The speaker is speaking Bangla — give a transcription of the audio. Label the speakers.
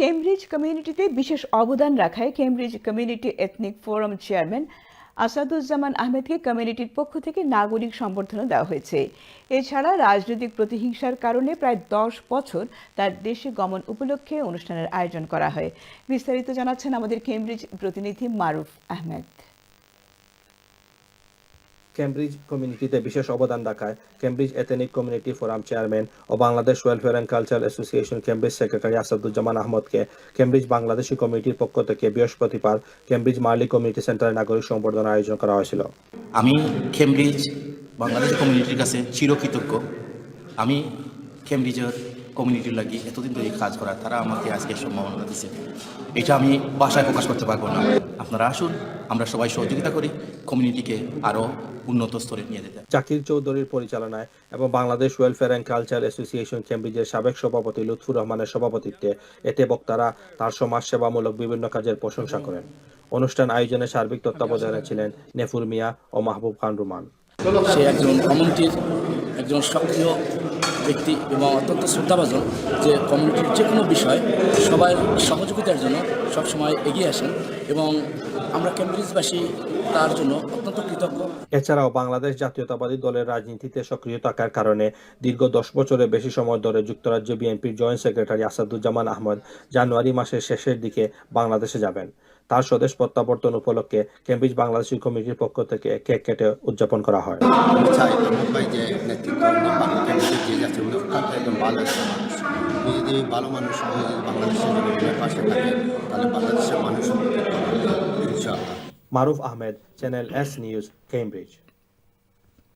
Speaker 1: কেমব্রিজ কমিউনিটিতে বিশেষ অবদান রাখায় Cambridge community ethnic forum chairman Asaduzzaman আহমেদকে কমিউনিটির পক্ষ থেকে নাগরিক সম্বর্ধনা দেওয়া হয়েছে। এছাড়া রাজনৈতিক প্রতিহিংসার কারণে প্রায় 10 বছর তার দেশে গমন উপলক্ষে অনুষ্ঠানের আয়োজন করা হয়। বিস্তারিত জানাচ্ছেন আমাদের কেমব্রিজ প্রতিনিধি মারুফ আহমেদ।
Speaker 2: কেমব্রিজ কমিউনিটিতে বিশেষ অবদান রাখায় Cambridge ethnic community forum chairman ও Bangladesh welfare and cultural association Cambridge secretary Asaduzzaman আহমদকে কেমব্রিজ বাংলাদেশি কমিটির পক্ষ থেকে বৃহস্পতিবার কেমব্রিজ মার্লি কমিউনিটি সেন্টারে নাগরিক সম্বর্ধনা আয়োজন করা হয়েছিল।
Speaker 3: আমি কেমব্রিজ বাংলাদেশ কমিউনিটির কাছে চিরকৃতজ্ঞ। আমি কেমব্রিজের কমিউনিটির লাগি এতদিন ধরে কাজ করার, তারা আমাকে আজকে সম্মাননা দিচ্ছে, এটা আমি ভাষায় প্রকাশ করতে পারবো না। আপনারা আসুন, আমরা সবাই সহযোগিতা করি কমিউনিটিকে আরও উন্নত স্তরে নিয়ে যেতে।
Speaker 2: জাকির চৌধুরীর পরিচালনায় এবং Bangladesh welfare and cultural association কেমব্রিজের সাবেক সভাপতি লুৎফুর রহমানের সভাপতিত্বে এতে বক্তারা তার সমাজসেবামূলক বিভিন্ন কাজের প্রশংসা করেন। অনুষ্ঠান আয়োজনে সার্বিক তত্ত্বাবধানে ছিলেন নেফুর মিয়া ও মাহবুব খান রুমান।
Speaker 4: সে একজন কমিউনিটির একজন সক্রিয় ব্যক্তি এবং অত্যন্ত শ্রদ্ধাভাজন, যে কমিউনিটির যে কোনো বিষয় সবাই সহযোগিতার জন্য সবসময় এগিয়ে আসেন এবং আমরা কেমব্রিজবাসী তার জন্য অত্যন্ত কৃতজ্ঞ।
Speaker 2: এছাড়াও বাংলাদেশ জাতীয়তাবাদী দলের রাজনীতিতে সক্রিয় থাকার কারণে দীর্ঘ 10 বছরের বেশি সময় ধরে যুক্তরাজ্য বিএনপির জয়েন্ট সেক্রেটারি আসাদুজ্জামান আহমদ জানুয়ারি মাসের শেষের দিকে বাংলাদেশে যাবেন। তার স্বদেশ প্রত্যাবর্তন উপলক্ষে কেমব্রিজ বাংলাদেশি কমিটির পক্ষ থেকে কেক কেটে উদযাপন করা হয়।
Speaker 5: যদি ভালো মানুষ বাংলাদেশের পাশে থাকে তাহলে বাংলাদেশের মানুষ
Speaker 2: Maruf Ahmed, channel S news, Cambridge.